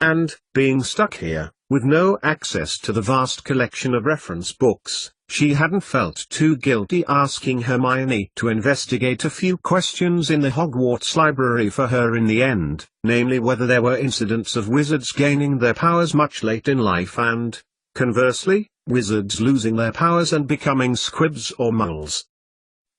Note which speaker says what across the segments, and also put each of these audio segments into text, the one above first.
Speaker 1: And, being stuck here, with no access to the vast collection of reference books, she hadn't felt too guilty asking Hermione to investigate a few questions in the Hogwarts library for her in the end, namely whether there were incidents of wizards gaining their powers much late in life and, conversely, wizards losing their powers and becoming squibs or muggles.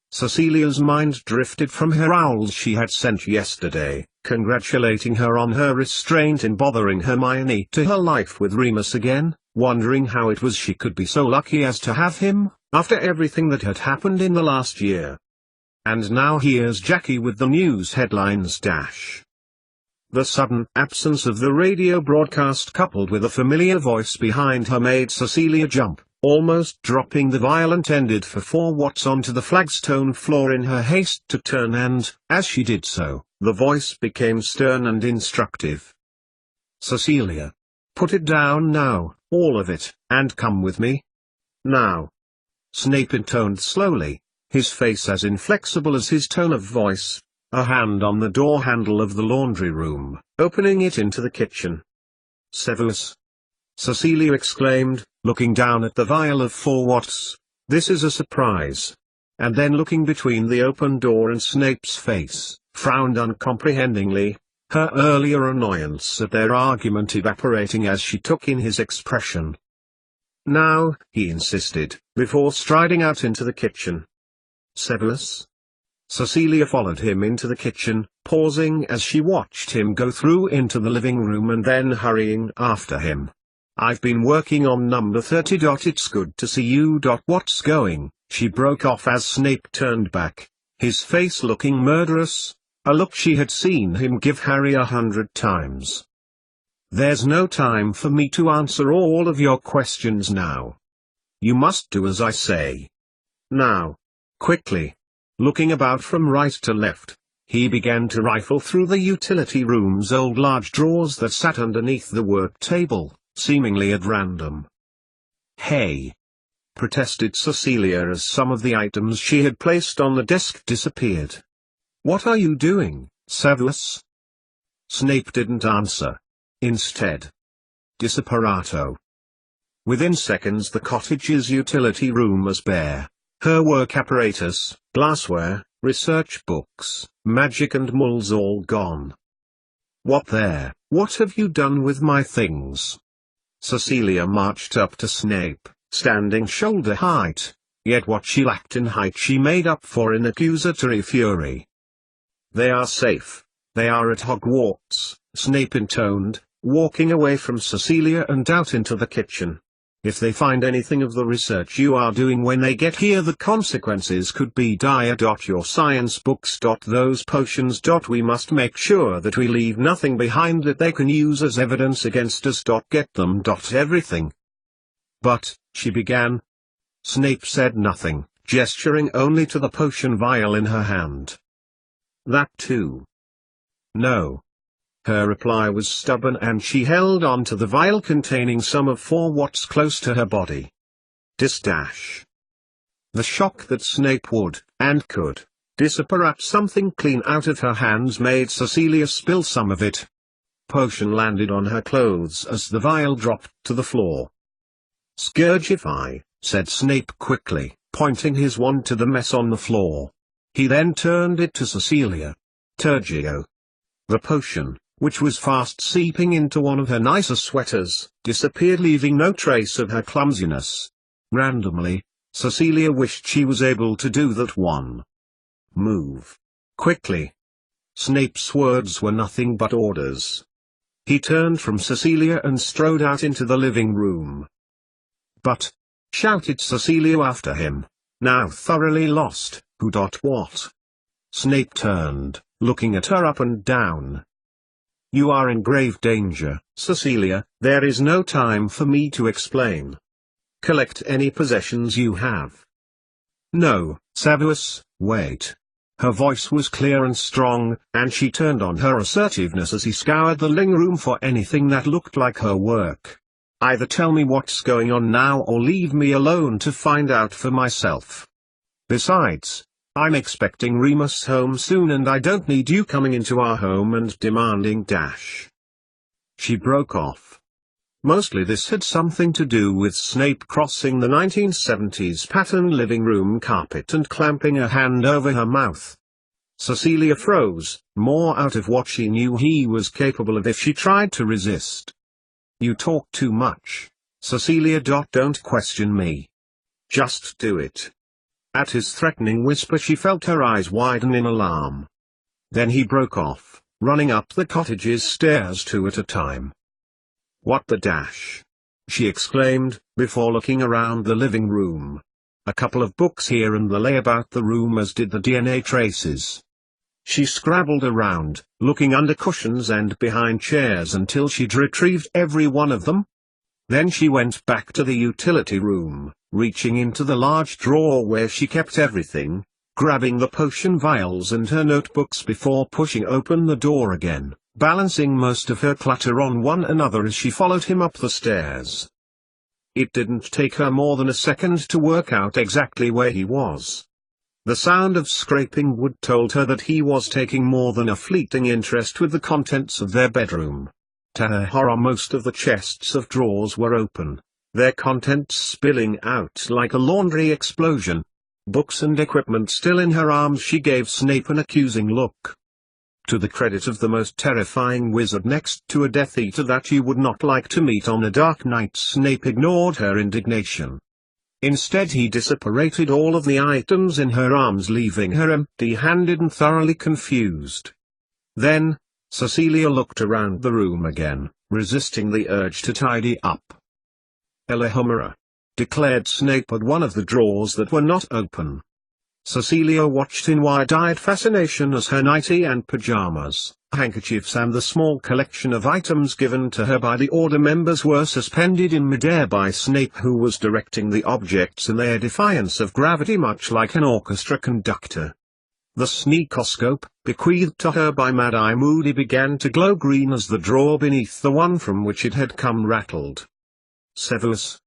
Speaker 1: Cecilia's mind drifted from her owls she had sent yesterday, congratulating her on her restraint in bothering Hermione, to her life with Remus again, wondering how it was she could be so lucky as to have him, after everything that had happened in the last year. And now here's Jackie with the news headlines. The sudden absence of the radio broadcast coupled with a familiar voice behind her made Cecilia jump, almost dropping the violent ended for 4 watts onto the flagstone floor in her haste to turn, and, as she did so, the voice became stern and instructive. Cecilia. Put it down now, all of it, and come with me. Now. Snape intoned slowly, his face as inflexible as his tone of voice, a hand on the door handle of the laundry room, opening it into the kitchen. Severus. Cecilia exclaimed, looking down at the vial of 4 watts. This is a surprise. And then looking between the open door and Snape's face, frowned uncomprehendingly, her earlier annoyance at their argument evaporating as she took in his expression. Now, he insisted, before striding out into the kitchen. Severus? Cecilia followed him into the kitchen, pausing as she watched him go through into the living room and then hurrying after him. I've been working on number 30. It's good to see you. What's going? She broke off as Snape turned back, his face looking murderous, a look she had seen him give Harry 100 times. There's no time for me to answer all of your questions now. You must do as I say. Now. Quickly. Looking about from right to left, he began to rifle through the utility room's old large drawers that sat underneath the work table, seemingly at random. Hey! Protested Cecilia as some of the items she had placed on the desk disappeared. What are you doing, Severus? Snape didn't answer. Instead. Disapparato. Within seconds the cottage's utility room was bare. Her work apparatus, glassware, research books, magic and mulls all gone. What there? What have you done with my things? Cecilia marched up to Snape, standing shoulder height, yet what she lacked in height she made up for in accusatory fury. They are safe. They are at Hogwarts, Snape intoned, walking away from Cecilia and out into the kitchen. If they find anything of the research you are doing when they get here, the consequences could be dire. Your science books. Those potions. We must make sure that we leave nothing behind that they can use as evidence against us. Get them. Everything. But, she began. Snape said nothing, gesturing only to the potion vial in her hand. That too. No. Her reply was stubborn and she held on to the vial containing some of 4 watts close to her body. The shock that Snape would, and could, disapparate something clean out of her hands made Cecilia spill some of it. Potion landed on her clothes as the vial dropped to the floor. Scourgify, said Snape quickly, pointing his wand to the mess on the floor. He then turned it to Cecilia. Tergio. The potion, which was fast seeping into one of her nicer sweaters, disappeared, leaving no trace of her clumsiness. Randomly, Cecilia wished she was able to do that one. Move. Quickly. Snape's words were nothing but orders. He turned from Cecilia and strode out into the living room. But, shouted Cecilia after him, now thoroughly lost, who? What? Snape turned, looking at her up and down. You are in grave danger, Cecilia. There is no time for me to explain. Collect any possessions you have. No, Severus, wait. Her voice was clear and strong, and she turned on her assertiveness as he scoured the living room for anything that looked like her work. Either tell me what's going on now or leave me alone to find out for myself. Besides, I'm expecting Remus home soon and I don't need you coming into our home and demanding. she broke off. Mostly this had something to do with Snape crossing the 1970s pattern living room carpet and clamping a hand over her mouth. Cecilia froze, more out of what she knew he was capable of if she tried to resist. "You talk too much, Cecilia. Don't question me. Just do it." At his threatening whisper she felt her eyes widen in alarm. Then he broke off, running up the cottage's stairs 2 at a time. "What the dash?" she exclaimed, before looking around the living room. A couple of books here and there lay about the room, as did the DNA traces. She scrabbled around, looking under cushions and behind chairs until she'd retrieved every one of them. Then she went back to the utility room, reaching into the large drawer where she kept everything, grabbing the potion vials and her notebooks before pushing open the door again, balancing most of her clutter on one another as she followed him up the stairs. It didn't take her more than a second to work out exactly where he was. The sound of scraping wood told her that he was taking more than a fleeting interest with the contents of their bedroom. To her horror, most of the chests of drawers were open, their contents spilling out like a laundry explosion. Books and equipment still in her arms, she gave Snape an accusing look. To the credit of the most terrifying wizard next to a Death Eater that you would not like to meet on a dark night, Snape ignored her indignation. Instead he disapparated all of the items in her arms, leaving her empty-handed and thoroughly confused. Then, Cecilia looked around the room again, resisting the urge to tidy up. "Elahomora," declared Snape at one of the drawers that were not open. Cecilia watched in wide-eyed fascination as her nightie and pajamas, handkerchiefs and the small collection of items given to her by the Order members were suspended in midair by Snape, who was directing the objects in their defiance of gravity much like an orchestra conductor. The sneakoscope, bequeathed to her by Mad-Eye Moody, began to glow green as the drawer beneath the one from which it had come rattled. Severus.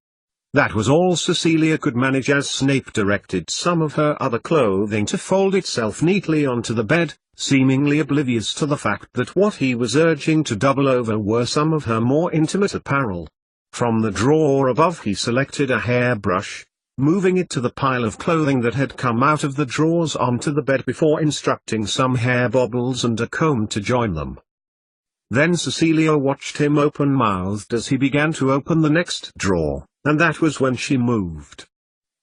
Speaker 1: That was all Cecilia could manage as Snape directed some of her other clothing to fold itself neatly onto the bed, seemingly oblivious to the fact that what he was urging to double over were some of her more intimate apparel. From the drawer above he selected a hairbrush, moving it to the pile of clothing that had come out of the drawers onto the bed before instructing some hair bobbles and a comb to join them. Then Cecilia watched him open-mouthed as he began to open the next drawer, and that was when she moved.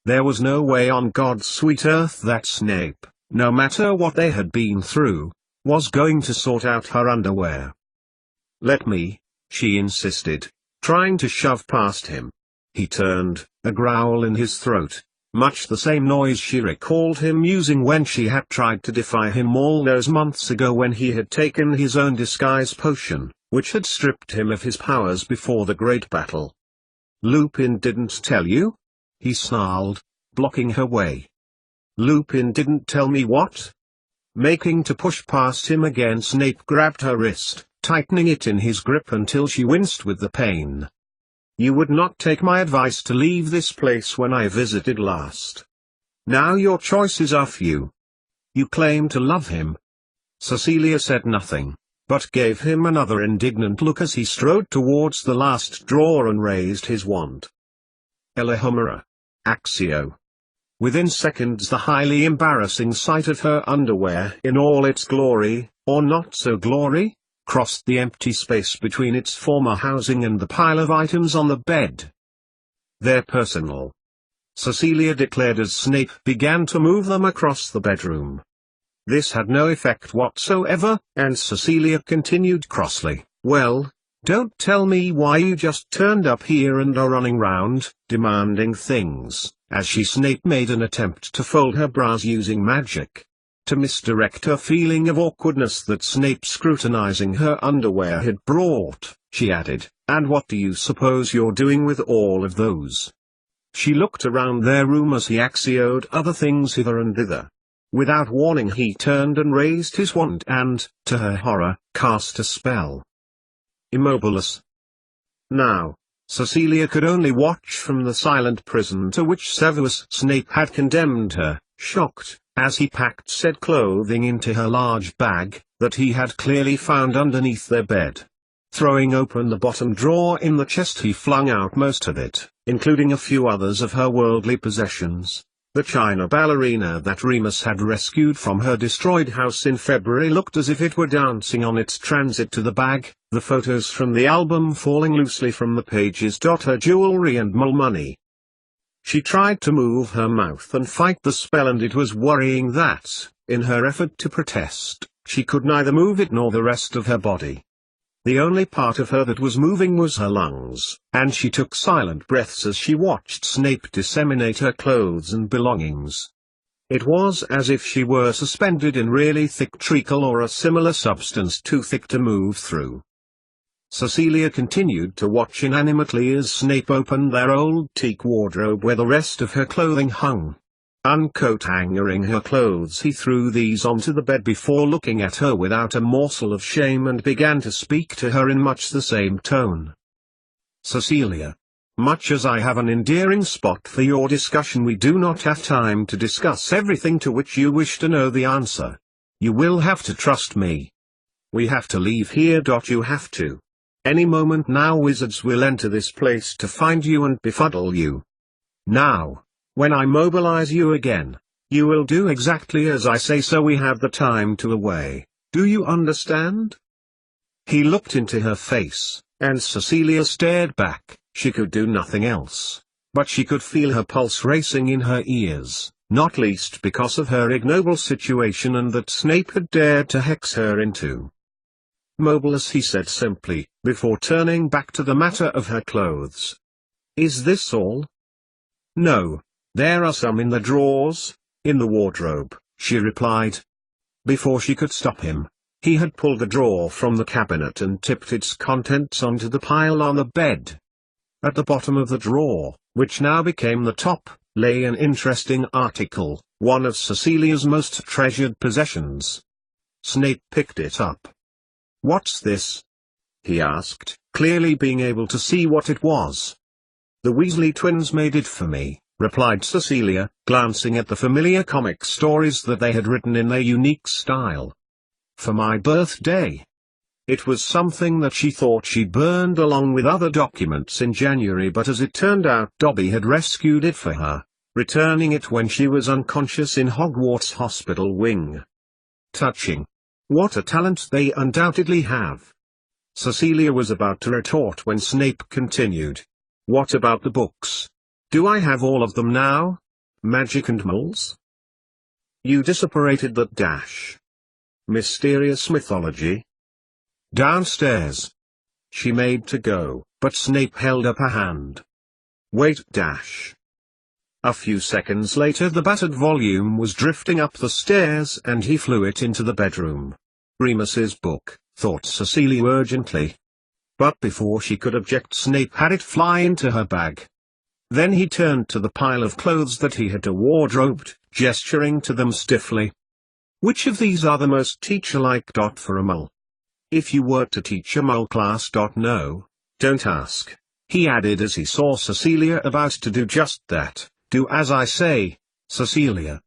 Speaker 1: There was no way on God's sweet earth that Snape, no matter what they had been through, was going to sort out her underwear. "Let me," she insisted, trying to shove past him. He turned, a growl in his throat, much the same noise she recalled him using when she had tried to defy him all those months ago when he had taken his own disguise potion, which had stripped him of his powers before the great battle. "Lupin didn't tell you?" he snarled, blocking her way. "Lupin didn't tell me what?" Making to push past him again, Snape grabbed her wrist, tightening it in his grip until she winced with the pain. "You would not take my advice to leave this place when I visited last. Now your choices are few. You claim to love him." Cecilia said nothing, but gave him another indignant look as he strode towards the last drawer and raised his wand. "Elahomora. Accio." Within seconds the highly embarrassing sight of her underwear in all its glory, or not so glory, crossed the empty space between its former housing and the pile of items on the bed. "They're personal," Cecilia declared as Snape began to move them across the bedroom. This had no effect whatsoever, and Cecilia continued crossly, "Well, don't tell me why you just turned up here and are running round, demanding things," as Snape made an attempt to fold her bras using magic. To misdirect her feeling of awkwardness that Snape scrutinizing her underwear had brought, she added, "And what do you suppose you're doing with all of those?" She looked around their room as he axioed other things hither and thither. Without warning he turned and raised his wand and, to her horror, cast a spell. Immobilis. Now, Cecilia could only watch from the silent prison to which Severus Snape had condemned her, shocked, as he packed said clothing into her large bag, that he had clearly found underneath their bed. Throwing open the bottom drawer in the chest, he flung out most of it, including a few others of her worldly possessions. The china ballerina that Remus had rescued from her destroyed house in February looked as if it were dancing on its transit to the bag, the photos from the album falling loosely from the pages. Her jewelry and mole money. She tried to move her mouth and fight the spell, and it was worrying that, in her effort to protest, she could neither move it nor the rest of her body. The only part of her that was moving was her lungs, and she took silent breaths as she watched Snape disseminate her clothes and belongings. It was as if she were suspended in really thick treacle or a similar substance too thick to move through. Cecilia continued to watch inanimately as Snape opened their old teak wardrobe where the rest of her clothing hung. Uncoat-hangering her clothes, he threw these onto the bed before looking at her without a morsel of shame and began to speak to her in much the same tone. Cecilia, much as I have an endearing spot for your discussion, we do not have time to discuss everything to which you wish to know the answer. You will have to trust me. We have to leave here. You have to. Any moment now wizards will enter this place to find you and befuddle you. Now, when I mobilize you again, you will do exactly as I say, so we have the time to away. Do you understand? He looked into her face, and Cecilia stared back. She could do nothing else, but she could feel her pulse racing in her ears, not least because of her ignoble situation and that Snape had dared to hex her into. Mobilis, he said simply, before turning back to the matter of her clothes. Is this all? No. There are some in the drawers, in the wardrobe, she replied. Before she could stop him, he had pulled a drawer from the cabinet and tipped its contents onto the pile on the bed. At the bottom of the drawer, which now became the top, lay an interesting article, one of Cecilia's most treasured possessions. Snape picked it up. What's this? He asked, clearly being able to see what it was. The Weasley twins made it for me, replied Cecilia, glancing at the familiar comic stories that they had written in their unique style. For my birthday. It was something that she thought she burned along with other documents in January, but as it turned out Dobby had rescued it for her, returning it when she was unconscious in Hogwarts hospital wing. Touching. What a talent they undoubtedly have. Cecilia was about to retort when Snape continued. What about the books? Do I have all of them now? Magic and moles? You disapparated that dash. Mysterious mythology? Downstairs. She made to go, but Snape held up a hand. Wait dash. A few seconds later the battered volume was drifting up the stairs and he flew it into the bedroom. Remus's book, thought Cecilia urgently. But before she could object, Snape had it fly into her bag. Then he turned to the pile of clothes that he had wardrobed, gesturing to them stiffly. Which of these are the most teacher-like? For a mole. If you were to teach a mole class. No, don't ask, he added as he saw Cecilia about to do just that. Do as I say, Cecilia.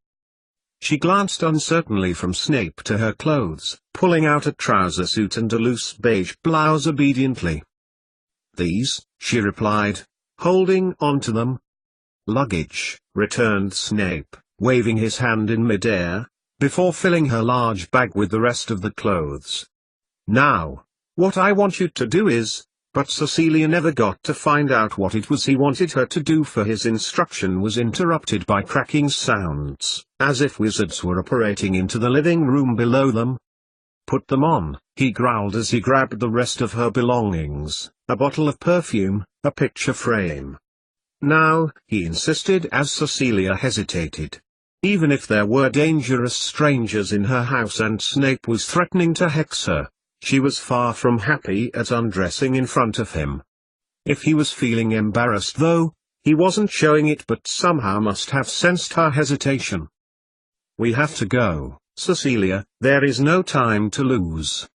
Speaker 1: She glanced uncertainly from Snape to her clothes, pulling out a trouser suit and a loose beige blouse obediently. These, she replied, holding on to them. Luggage, returned Snape, waving his hand in midair, before filling her large bag with the rest of the clothes. Now, what I want you to do is, but Cecilia never got to find out what it was he wanted her to do, for his instruction was interrupted by cracking sounds, as if wizards were operating into the living room below them. Put them on, he growled as he grabbed the rest of her belongings, a bottle of perfume, a picture frame. Now, he insisted as Cecilia hesitated. Even if there were dangerous strangers in her house and Snape was threatening to hex her, she was far from happy at undressing in front of him. If he was feeling embarrassed though, he wasn't showing it, but somehow must have sensed her hesitation. We have to go, Cecilia, there is no time to lose.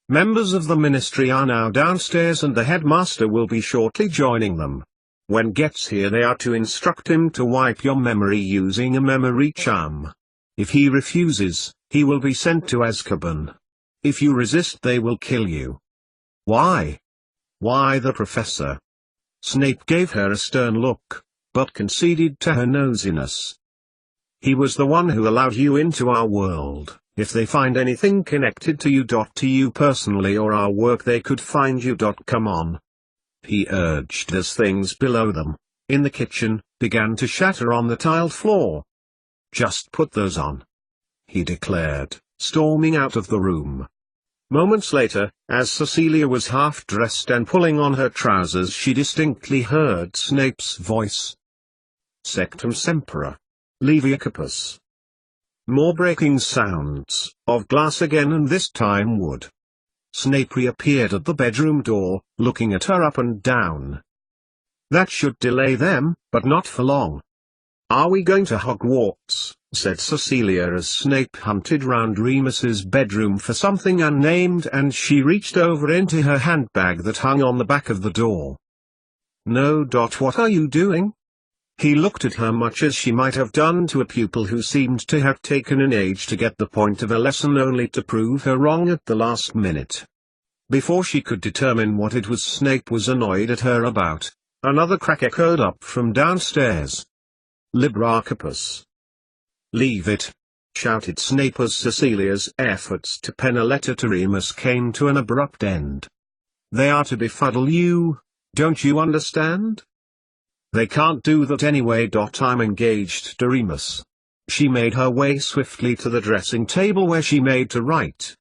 Speaker 1: Members of the ministry are now downstairs and the headmaster will be shortly joining them. When gets here they are to instruct him to wipe your memory using a memory charm. If he refuses, he will be sent to Azkaban. If you resist they will kill you. Why? Why the professor? Snape gave her a stern look, but conceded to her nosiness. He was the one who allowed you into our world. If they find anything connected to you personally or our work, they could find you. Come on, he urged as things below them, in the kitchen, began to shatter on the tiled floor. Just put those on, he declared, storming out of the room. Moments later, as Cecilia was half-dressed and pulling on her trousers, she distinctly heard Snape's voice. Sectum Sempra. Leviacopus. More breaking sounds, of glass again, and this time wood. Snape reappeared at the bedroom door, looking at her up and down. That should delay them, but not for long. Are we going to Hogwarts? Said Cecilia as Snape hunted round Remus's bedroom for something unnamed, and she reached over into her handbag that hung on the back of the door. No. What are you doing? He looked at her much as she might have done to a pupil who seemed to have taken an age to get the point of a lesson only to prove her wrong at the last minute. Before she could determine what it was Snape was annoyed at her about, another crack echoed up from downstairs. Libracopus. Leave it, shouted Snape as Cecilia's efforts to pen a letter to Remus came to an abrupt end. They are to befuddle you, don't you understand? They can't do that anyway. I'm engaged to Remus. She made her way swiftly to the dressing table where she made to write.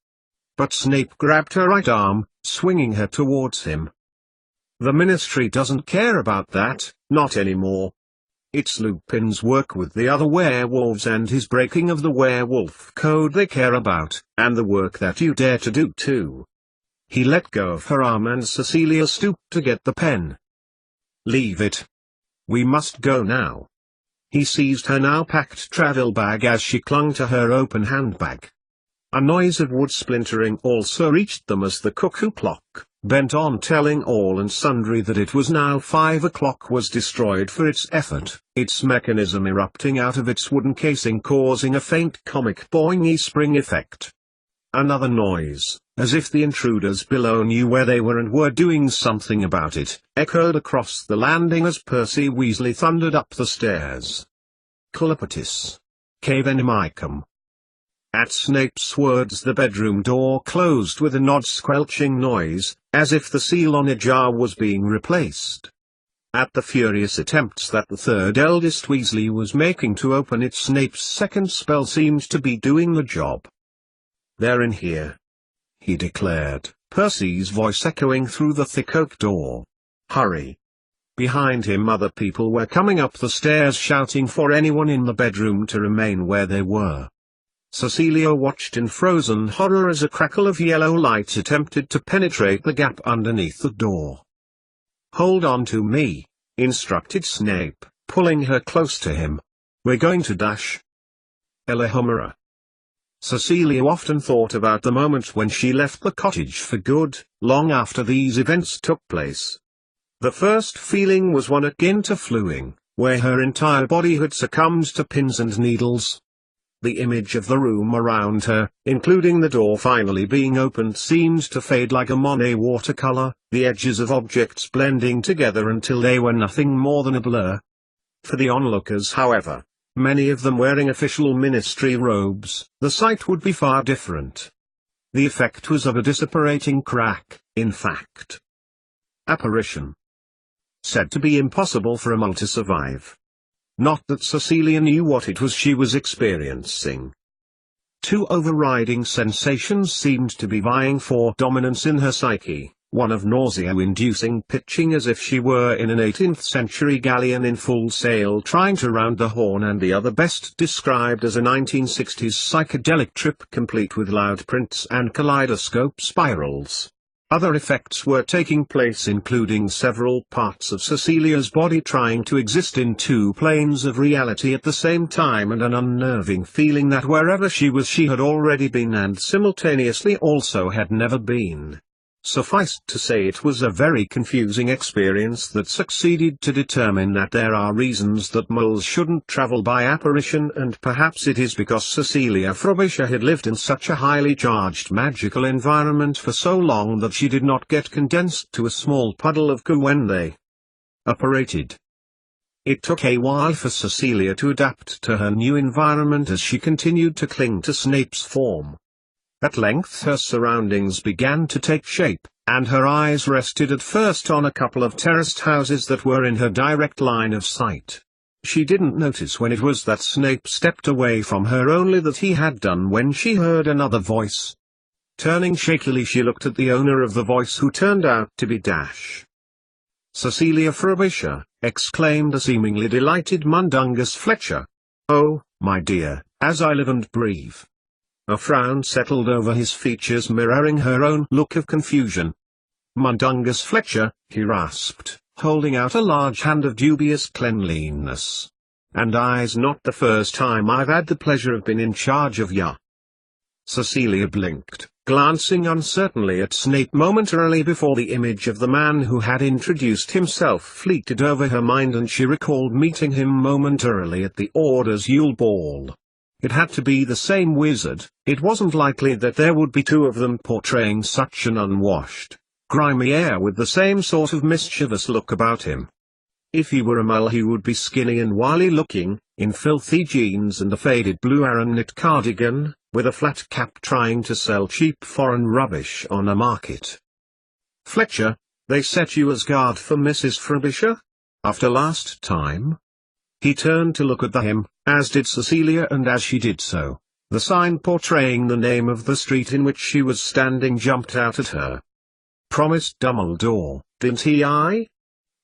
Speaker 1: But Snape grabbed her right arm, swinging her towards him. The Ministry doesn't care about that, not anymore. It's Lupin's work with the other werewolves and his breaking of the werewolf code they care about, and the work that you dare to do too. He let go of her arm and Cecilia stooped to get the pen. Leave it. We must go now. He seized her now packed travel bag as she clung to her open handbag. A noise of wood splintering also reached them as the cuckoo clock, bent on telling all and sundry that it was now 5 o'clock, was destroyed for its effort, its mechanism erupting out of its wooden casing, causing a faint comic boingy spring effect. Another noise, as if the intruders below knew where they were and were doing something about it, echoed across the landing as Percy Weasley thundered up the stairs. Collopatis. Cavenimicum. At Snape's words the bedroom door closed with an odd squelching noise, as if the seal on a jar was being replaced. At the furious attempts that the third eldest Weasley was making to open it, Snape's second spell seemed to be doing the job. They're in here, he declared, Percy's voice echoing through the thick oak door. Hurry. Behind him other people were coming up the stairs shouting for anyone in the bedroom to remain where they were. Cecilia watched in frozen horror as a crackle of yellow light attempted to penetrate the gap underneath the door. Hold on to me, instructed Snape, pulling her close to him. We're going to dash. Elehomera. Cecilia often thought about the moment when she left the cottage for good, long after these events took place. The first feeling was one akin to fluing, where her entire body had succumbed to pins and needles. The image of the room around her, including the door finally being opened, seemed to fade like a Monet watercolor, the edges of objects blending together until they were nothing more than a blur. For the onlookers, however, many of them wearing official ministry robes, the sight would be far different. The effect was of a disapparating crack, in fact. Apparition. Said to be impossible for a mole to survive. Not that Cecilia knew what it was she was experiencing. Two overriding sensations seemed to be vying for dominance in her psyche, one of nausea-inducing pitching as if she were in an 18th-century galleon in full sail trying to round the Horn, and the other best described as a 1960s psychedelic trip complete with loud prints and kaleidoscope spirals. Other effects were taking place, including several parts of Cecilia's body trying to exist in two planes of reality at the same time, and an unnerving feeling that wherever she was she had already been and simultaneously also had never been. Suffice to say, it was a very confusing experience that succeeded to determine that there are reasons that moles shouldn't travel by apparition, and perhaps it is because Cecilia Frobisher had lived in such a highly charged magical environment for so long that she did not get condensed to a small puddle of goo when they apparated. It took a while for Cecilia to adapt to her new environment as she continued to cling to Snape's form. At length her surroundings began to take shape, and her eyes rested at first on a couple of terraced houses that were in her direct line of sight. She didn't notice when it was that Snape stepped away from her, only that he had done when she heard another voice. Turning shakily, she looked at the owner of the voice, who turned out to be Cecilia Frobisher, exclaimed a seemingly delighted Mundungus Fletcher. "Oh, my dear, as I live and breathe." A frown settled over his features, mirroring her own look of confusion. "Mundungus Fletcher," he rasped, holding out a large hand of dubious cleanliness. "And I's not the first time I've had the pleasure of being in charge of ya." Cecilia blinked, glancing uncertainly at Snape momentarily before the image of the man who had introduced himself fleeted over her mind, and she recalled meeting him momentarily at the Orders Yule Ball. It had to be the same wizard. It wasn't likely that there would be two of them portraying such an unwashed, grimy air with the same sort of mischievous look about him. If he were a mole, he would be skinny and wily looking, in filthy jeans and a faded blue Aran knit cardigan, with a flat cap, trying to sell cheap foreign rubbish on a market. "Fletcher, they set you as guard for Mrs. Frobisher? After last time?" He turned to look at him, as did Cecilia, and as she did so, the sign portraying the name of the street in which she was standing jumped out at her. "Promised Dumbledore, didn't he?"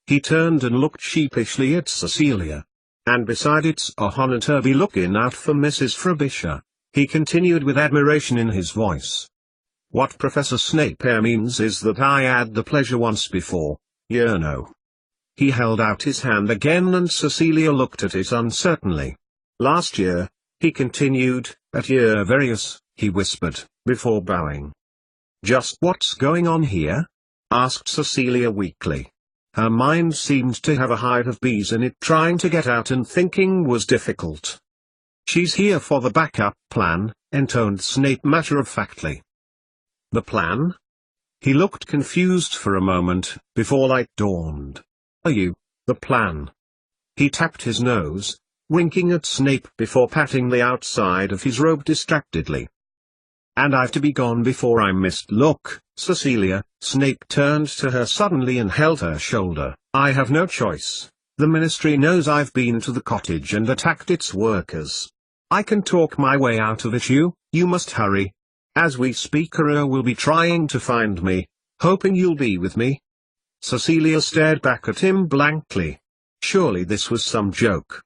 Speaker 1: He turned and looked sheepishly at Cecilia. "And beside, it's a honor to be looking out for Mrs. Frobisher," he continued with admiration in his voice. "What Professor Snape here means is that I had the pleasure once before, you know." He held out his hand again, and Cecilia looked at it uncertainly. "Last year," he continued, "at Year Various," he whispered, before bowing. "Just what's going on here?" asked Cecilia weakly. Her mind seemed to have a hive of bees in it, trying to get out, and thinking was difficult. "She's here for the backup plan," intoned Snape matter-of-factly. "The plan?" He looked confused for a moment, before light dawned. "Are you, the plan?" He tapped his nose, winking at Snape before patting the outside of his robe distractedly. "And I've to be gone before I'm missed." "Look, Cecilia," Snape turned to her suddenly and held her shoulder, "I have no choice. The Ministry knows I've been to the cottage and attacked its workers. I can talk my way out of it. You must hurry. As we speak, Aurora will be trying to find me, hoping you'll be with me." Cecilia stared back at him blankly. Surely this was some joke.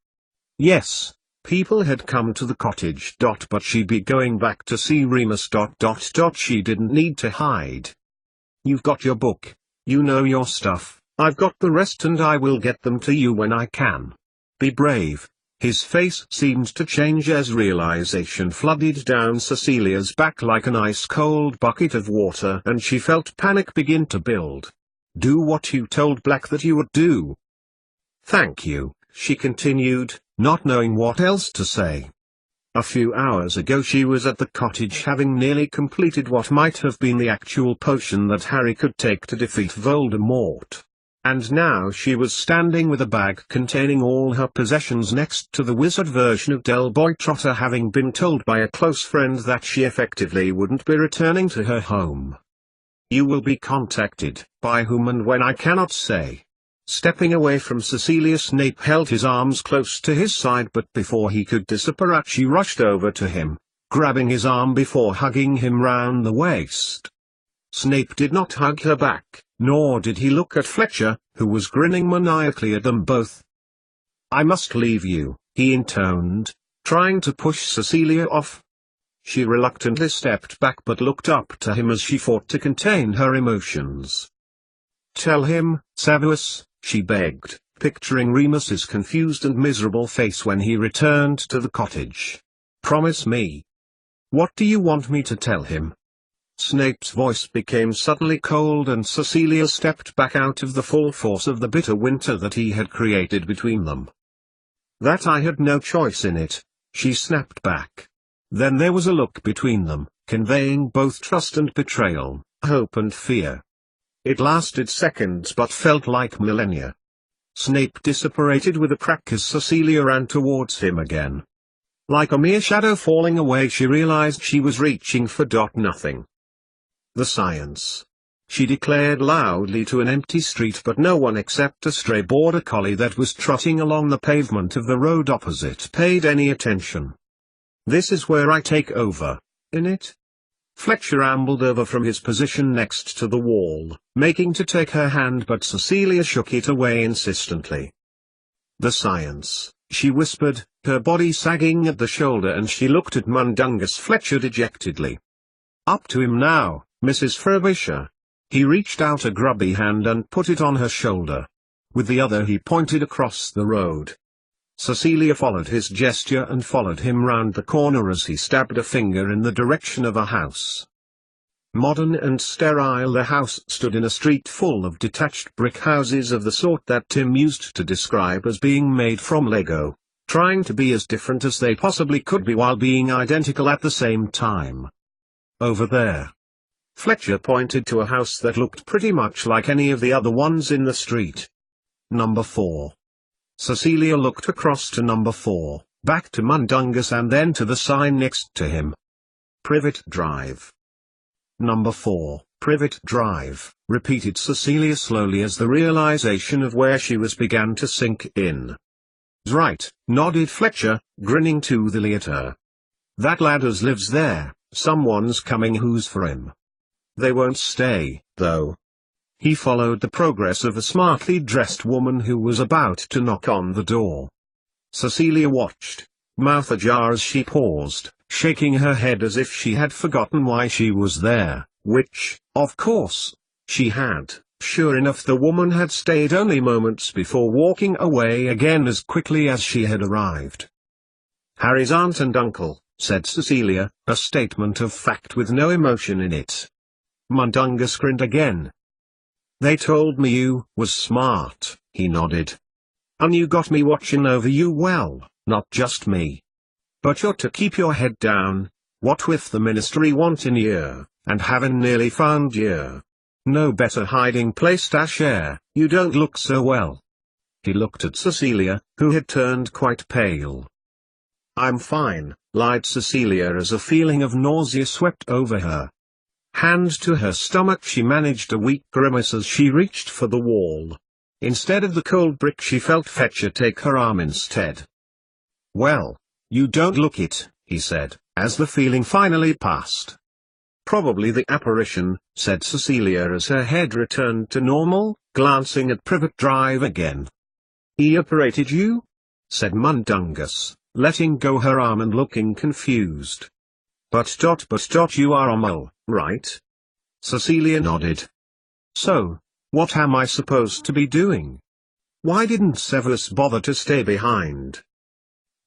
Speaker 1: Yes, people had come to the cottage. But she'd be going back to see Remus. She didn't need to hide. "You've got your book. You know your stuff. I've got the rest, and I will get them to you when I can. Be brave." His face seemed to change as realization flooded down Cecilia's back like an ice-cold bucket of water, and she felt panic begin to build. "Do what you told Black that you would do." "Thank you," she continued, not knowing what else to say. A few hours ago she was at the cottage, having nearly completed what might have been the actual potion that Harry could take to defeat Voldemort. And now she was standing with a bag containing all her possessions next to the wizard version of Del Boy Trotter, having been told by a close friend that she effectively wouldn't be returning to her home. "You will be contacted, by whom and when I cannot say." Stepping away from Cecilia, Snape held his arms close to his side, but before he could disappear she rushed over to him, grabbing his arm before hugging him round the waist. Snape did not hug her back, nor did he look at Fletcher, who was grinning maniacally at them both. "I must leave you," he intoned, trying to push Cecilia off. She reluctantly stepped back but looked up to him as she fought to contain her emotions. "Tell him, Severus," she begged, picturing Remus's confused and miserable face when he returned to the cottage. "Promise me." "What do you want me to tell him?" Snape's voice became suddenly cold and Cecilia stepped back out of the full force of the bitter winter that he had created between them. That I had no choice in it, she snapped back. Then there was a look between them, conveying both trust and betrayal, hope and fear. It lasted seconds but felt like millennia. Snape disapparated with a crack as Cecilia ran towards him again. Like a mere shadow falling away, she realized she was reaching for nothing. The science, she declared loudly to an empty street, but no one except a stray border collie that was trotting along the pavement of the road opposite paid any attention. This is where I take over, innit? Fletcher ambled over from his position next to the wall, making to take her hand, but Cecilia shook it away insistently. The science, she whispered, her body sagging at the shoulder, and she looked at Mundungus Fletcher dejectedly. Up to him now, Mrs. Frobisher. He reached out a grubby hand and put it on her shoulder. With the other he pointed across the road. Cecilia followed his gesture and followed him round the corner as he stabbed a finger in the direction of a house. Modern and sterile, the house stood in a street full of detached brick houses of the sort that Tim used to describe as being made from Lego, trying to be as different as they possibly could be while being identical at the same time. Over there. Fletcher pointed to a house that looked pretty much like any of the other ones in the street. Number 4. Cecilia looked across to number 4, back to Mundungus and then to the sign next to him. Privet Drive. Number 4, Privet Drive, repeated Cecilia slowly as the realization of where she was began to sink in. Right, nodded Fletcher, grinning toothily at her. That lad as lives there, someone's coming who's for him. They won't stay, though. He followed the progress of a smartly dressed woman who was about to knock on the door. Cecilia watched, mouth ajar as she paused, shaking her head as if she had forgotten why she was there, which, of course, she had. Sure enough, the woman had stayed only moments before walking away again as quickly as she had arrived. Harry's aunt and uncle, said Cecilia, a statement of fact with no emotion in it. Mundungus grinned again. They told me you was smart, he nodded. And you got me watching over you well, not just me. But you're to keep your head down, what with the ministry wanting you, and having nearly found you. No better hiding place to share, you don't look so well. He looked at Cecilia, who had turned quite pale. I'm fine, lied Cecilia as a feeling of nausea swept over her. Hand to her stomach, she managed a weak grimace as she reached for the wall. Instead of the cold brick she felt Fletcher take her arm instead. Well, you don't look it, he said, as the feeling finally passed. Probably the apparition, said Cecilia as her head returned to normal, glancing at Privet Drive again. He apparated you? Said Mundungus, letting go her arm and looking confused. But you are a mole, right? Cecilia nodded. So, what am I supposed to be doing? Why didn't Severus bother to stay behind?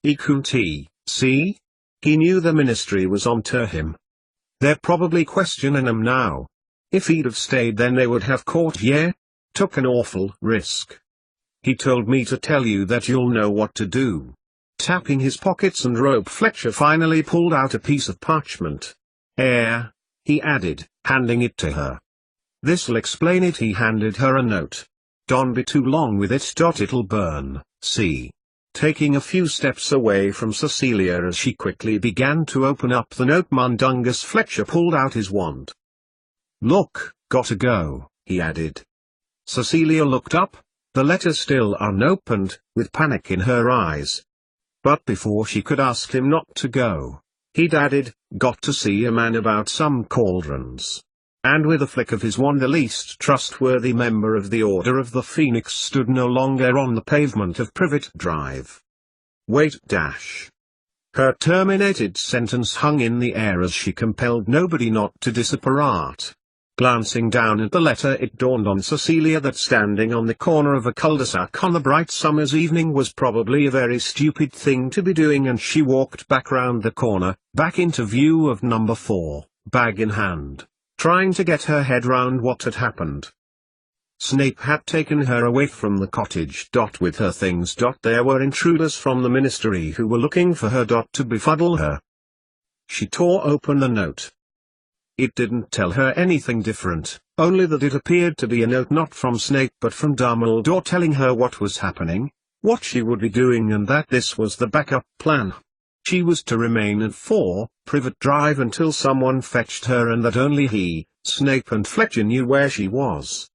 Speaker 1: He couldn't, see? He knew the ministry was onto him. They're probably questioning him now. If he'd have stayed then they would have caught you. Took an awful risk. He told me to tell you that you'll know what to do. Tapping his pockets and robe, Fletcher finally pulled out a piece of parchment. He added, handing it to her. This'll explain it. He handed her a note. Don't be too long with it. It'll burn, see. Taking a few steps away from Cecilia as she quickly began to open up the note, Mundungus Fletcher pulled out his wand. Look, gotta go, he added. Cecilia looked up, the letter still unopened, with panic in her eyes. But before she could ask him not to go, he'd added, got to see a man about some cauldrons. And with a flick of his wand the least trustworthy member of the Order of the Phoenix stood no longer on the pavement of Privet Drive. Wait dash. Her terminated sentence hung in the air as she compelled nobody not to disapparate. Glancing down at the letter, it dawned on Cecilia that standing on the corner of a cul-de-sac on a bright summer's evening was probably a very stupid thing to be doing, and she walked back round the corner, back into view of number 4, bag in hand. trying to get her head round what had happened. Snape had taken her away from the cottage. With her things. There were intruders from the ministry who were looking for her. To befuddle her. She tore open the note. It didn't tell her anything different, only that it appeared to be a note not from Snape but from Dumbledore telling her what was happening, what she would be doing, and that this was the backup plan. She was to remain at 4, Privet Drive until someone fetched her, and that only he, Snape and Fletcher knew where she was.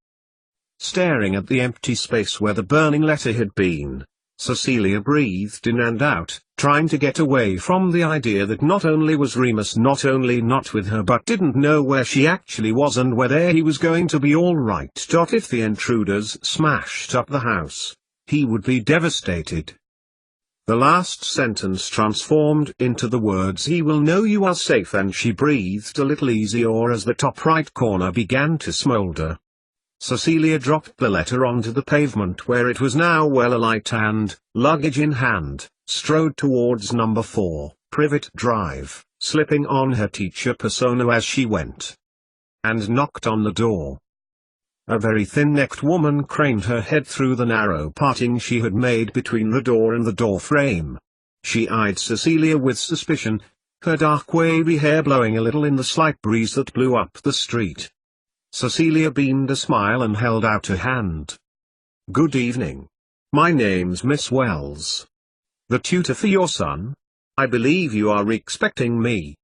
Speaker 1: Staring at the empty space where the burning letter had been, Cecilia breathed in and out, trying to get away from the idea that not only was Remus not only not with her but didn't know where she actually was and whether he was going to be all right. If the intruders smashed up the house, he would be devastated. The last sentence transformed into the words, "He will know you are safe," and she breathed a little easier as the top right corner began to smolder. Cecilia dropped the letter onto the pavement where it was now well alight and, luggage in hand, strode towards number 4, Privet Drive, slipping on her teacher persona as she went. And knocked on the door. A very thin-necked woman craned her head through the narrow parting she had made between the door and the door frame. She eyed Cecilia with suspicion, her dark wavy hair blowing a little in the slight breeze that blew up the street. Cecilia beamed a smile and held out a hand. "Good evening. My name's Miss Wells. The tutor for your son? I believe you are expecting me."